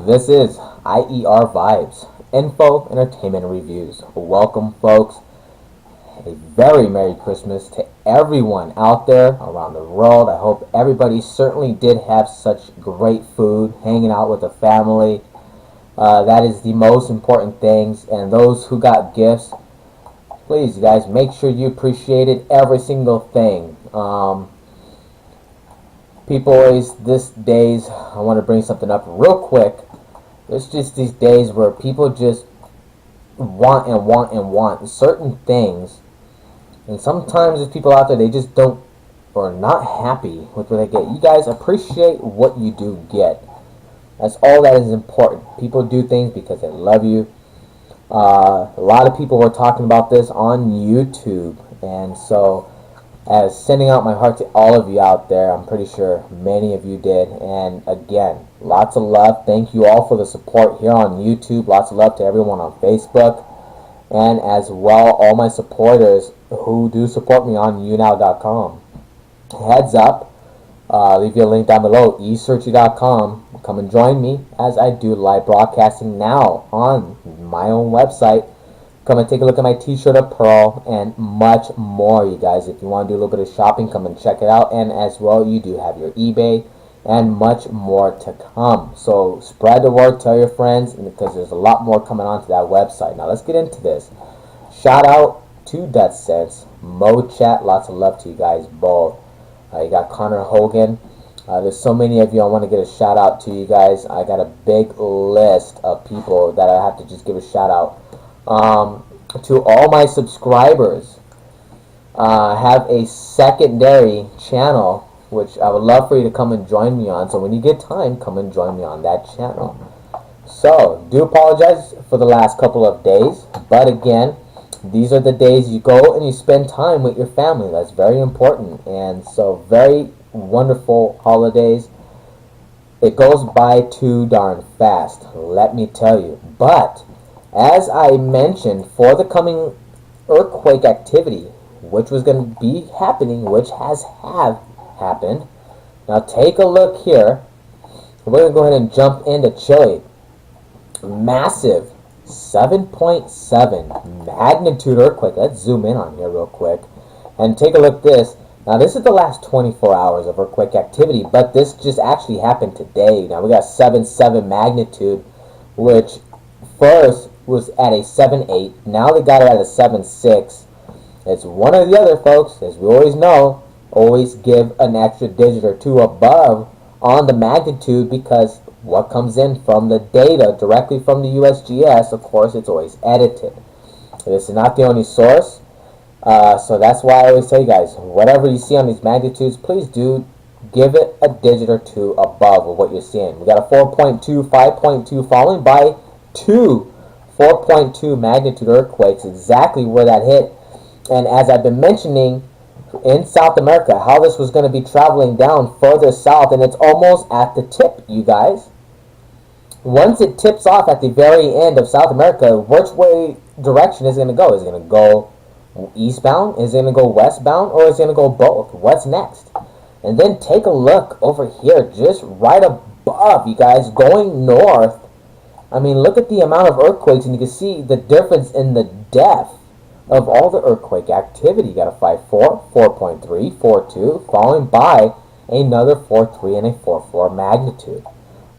This is IER Vibes, Info, Entertainment Reviews. Welcome, folks. A very Merry Christmas to everyone out there around the world. I hope everybody certainly did have such great food, hanging out with the family. That is the most important things. And those who got gifts, please, you guys, make sure you appreciated every single thing. People always, these days, I want to bring something up real quick. There's just these days where people just want and want and want certain things. And sometimes there's people out there, they just don't, or not happy with what they get. You guys appreciate what you do get. That's all that is important. People do things because they love you. A lot of people were talking about this on YouTube. And so, as sending out my heart to all of you out there, I'm pretty sure many of you did. And again, lots of love. Thank you all for the support here on YouTube. Lots of love to everyone on Facebook. And as well, all my supporters who do support me on younow.com. Heads up, leave you a link down below, esearchy.com. Come and join me as I do live broadcasting now on my own website. Come and take a look at my t-shirt of pearl and much more, you guys. If you want to do a little bit of shopping, come and check it out. And as well, you do have your eBay and much more to come. So spread the word, tell your friends, because there's a lot more coming onto that website. Now let's get into this. Shout out to Death Sense, Mo Chat, lots of love to you guys both. You got Connor Hogan. There's so many of you. I want to get a shout out to you guys. I got a big list of people that I have to just give a shout out. To all my subscribers, have a secondary channel which I would love for you to come and join me on. So when you get time, come and join me on that channel. So do apologize for the last couple of days, but again, these are the days you go and you spend time with your family. That's very important. And so very wonderful holidays. It goes by too darn fast, let me tell you. But as I mentioned, for the coming earthquake activity, which was going to be happening, which have happened. Now take a look here. We're going to go ahead and jump into Chile. Massive 7.7 magnitude earthquake. Let's zoom in on here real quick. And take a look at this. Now this is the last 24 hours of earthquake activity, but this just actually happened today. Now we got 7.7 magnitude, which first was at a 7.8. Now they got it at a 7.6. It's one or the other, folks. As we always know, always give an extra digit or two above on the magnitude, because what comes in from the data directly from the USGS, of course, it's always edited. This is not the only source. So that's why I always tell you guys, whatever you see on these magnitudes, please do give it a digit or two above of what you're seeing. We got a 4.2, 5.2, following by two 4.2 magnitude earthquakes, exactly where that hit. And as I've been mentioning in South America, how this was going to be traveling down further south, and it's almost at the tip, you guys. Once it tips off at the very end of South America, which way direction is it going to go? Is it going to go eastbound? Is it going to go westbound? Or is it going to go both? What's next? And then take a look over here, just right above, you guys, going north. I mean, look at the amount of earthquakes, and you can see the difference in the depth of all the earthquake activity. You got a 5.4, 4.3, 4.2, following by another 4.3 and a 4.4 magnitude.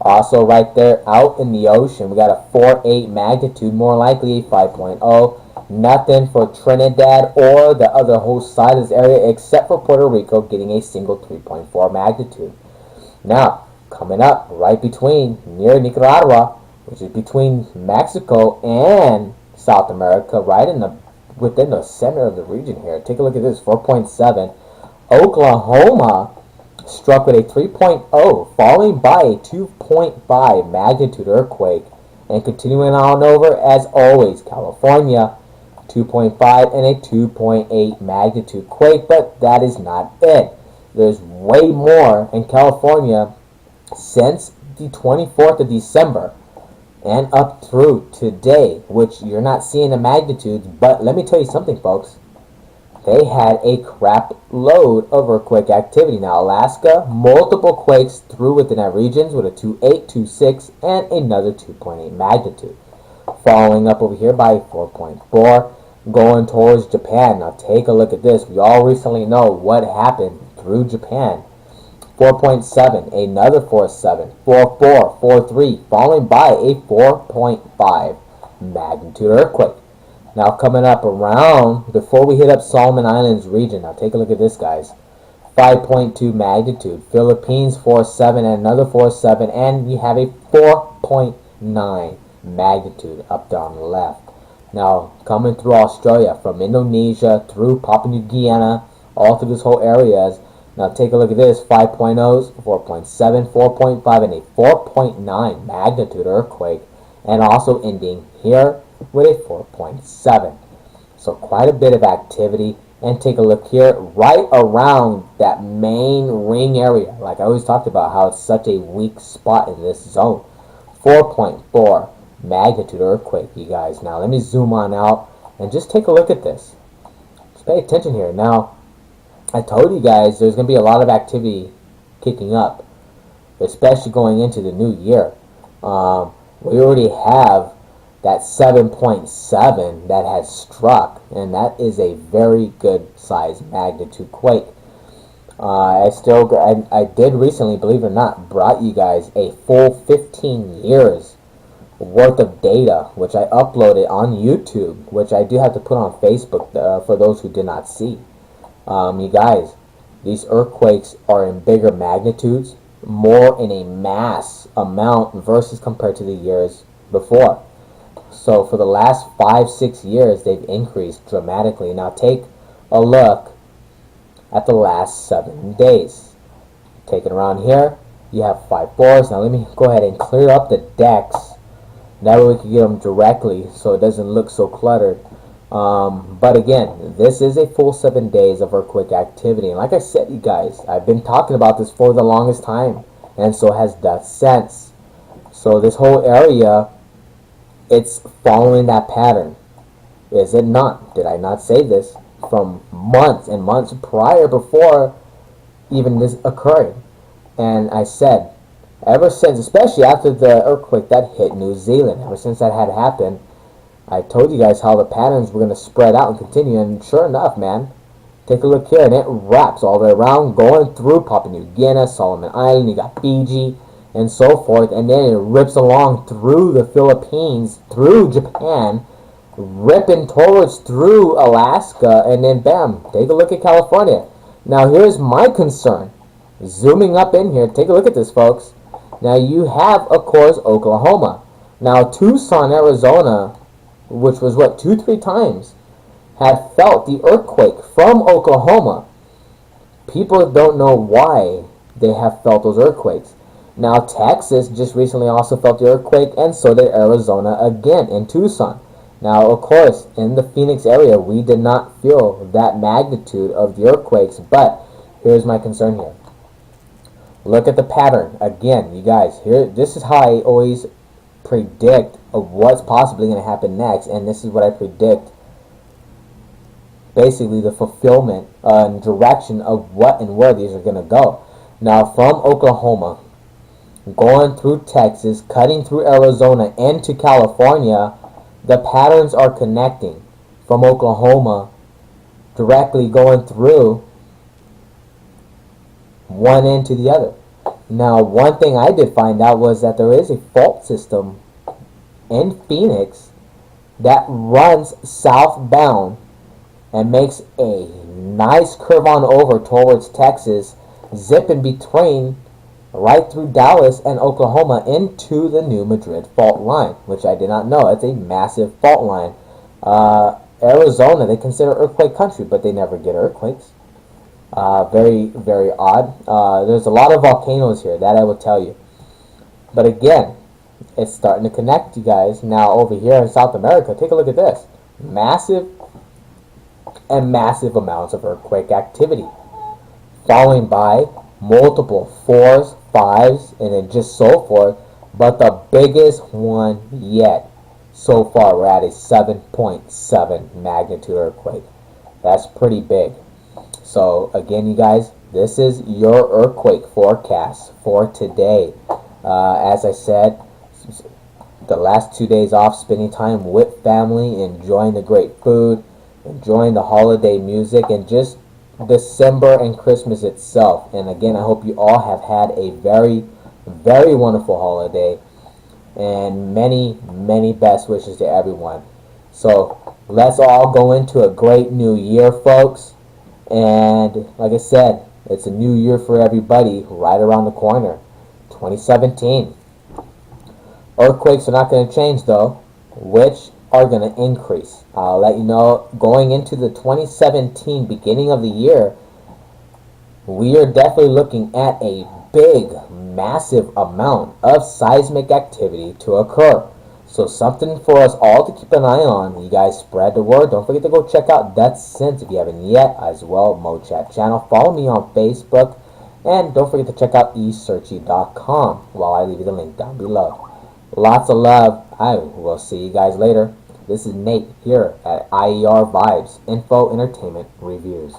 Also right there out in the ocean, we got a 4.8 magnitude, more likely a 5.0. Nothing for Trinidad or the other whole side of this area, except for Puerto Rico getting a single 3.4 magnitude. Now, coming up right between, near Nicaragua, which is between Mexico and South America, right in the within the center of the region here. Take a look at this, 4.7. Oklahoma struck with a 3.0, following by a 2.5 magnitude earthquake. And continuing on over, as always, California, 2.5 and a 2.8 magnitude quake. But that is not it. There's way more in California since the 24th of December. And up through today, which you're not seeing the magnitudes, but let me tell you something, folks. they had a crap load of earthquake activity. Now, Alaska, multiple quakes through within that region with a 2.8, 2.6, and another 2.8 magnitude. Following up over here by 4.4, going towards Japan. Now, take a look at this. We all recently know what happened through Japan. 4.7, another 4.7, 4.4, 4.3, following by a 4.5 magnitude earthquake. Now coming up around, before we hit up Solomon Islands region, now take a look at this, guys. 5.2 magnitude. Philippines 4.7 and another 4.7, and you have a 4.9 magnitude up there on the left. Now coming through Australia, from Indonesia through Papua New Guinea, all through this whole areas. Now take a look at this, 5.0s, 4.7, 4.5, and a 4.9 magnitude earthquake, and also ending here with a 4.7. So quite a bit of activity. And take a look here, right around that main ring area, like I always talked about how it's such a weak spot in this zone. 4.4 magnitude earthquake, you guys. Now let me zoom on out and just take a look at this. Just pay attention here. Now, I told you guys there's going to be a lot of activity kicking up, especially going into the new year. We already have that 7.7 that has struck, and that is a very good size magnitude quake. I did recently, believe it or not, brought you guys a full 15 years worth of data, which I uploaded on YouTube, which I do have to put on Facebook for those who did not see. You guys, these earthquakes are in bigger magnitudes, more in a mass amount versus compared to the years before. So for the last 5-6 years, they've increased dramatically. Now take a look at the last 7 days. Taking around here, you have 5.4s. Now let me go ahead and clear up the decks. That way we can get them directly so it doesn't look so cluttered. But again, this is a full 7 days of earthquake activity. And like I said, you guys, I've been talking about this for the longest time. And so has Death Sense. So this whole area, it's following that pattern. Is it not? Did I not say this from months and months prior before even this occurred? And I said, ever since, especially after the earthquake that hit New Zealand, ever since that had happened, I told you guys how the patterns were going to spread out and continue, and sure enough, man, take a look here, and it wraps all the way around, going through Papua New Guinea, Solomon Island, you got Fiji, and so forth, and then it rips along through the Philippines, through Japan, ripping towards through Alaska, and then bam, take a look at California. Now here's my concern. Zooming up in here, take a look at this, folks. Now you have, of course, Oklahoma. Now Tucson, Arizona, which was what, 2-3 times, had felt the earthquake from Oklahoma. People don't know why they have felt those earthquakes. Now Texas just recently also felt the earthquake, and so did Arizona again in Tucson. Now, of course, in the Phoenix area, we did not feel that magnitude of the earthquakes, but here's my concern here. Look at the pattern. Again, you guys, here, this is how I always predict of what's possibly going to happen next, and this is what I predict, basically the fulfillment and direction of what and where these are going to go. Now, from Oklahoma, going through Texas, cutting through Arizona into California, the patterns are connecting from Oklahoma, directly going through one end to the other. Now, one thing I did find out was that there is a fault system in Phoenix that runs southbound and makes a nice curve on over towards Texas, zipping between right through Dallas and Oklahoma into the New Madrid fault line, which I did not know. It's a massive fault line. Arizona, they consider earthquake country, but they never get earthquakes. Very, very odd. There's a lot of volcanoes here, that I will tell you. But again, it's starting to connect, you guys. Now, over here in South America, take a look at this. Massive and massive amounts of earthquake activity, following by multiple 4s, 5s, and then just so forth. But the biggest one yet, so far, we're at a 7.7 magnitude earthquake. That's pretty big. So again, you guys, this is your earthquake forecast for today. As I said, the last 2 days off, spending time with family, enjoying the great food, enjoying the holiday music, and just December and Christmas itself. And again, I hope you all have had a very, very wonderful holiday, and many, many best wishes to everyone. So let's all go into a great new year, folks. And like I said, it's a new year for everybody right around the corner, 2017. Earthquakes are not going to change though, which are going to increase. I'll let you know going into the 2017 beginning of the year, we are definitely looking at a big, massive amount of seismic activity to occur. So something for us all to keep an eye on. You guys spread the word. Don't forget to go check out Death Sense if you haven't yet, as well MoChat channel. Follow me on Facebook, and don't forget to check out esearchy.com while I leave you the link down below. Lots of love. I will see you guys later. This is Nate here at IER Vibes Info Entertainment Reviews.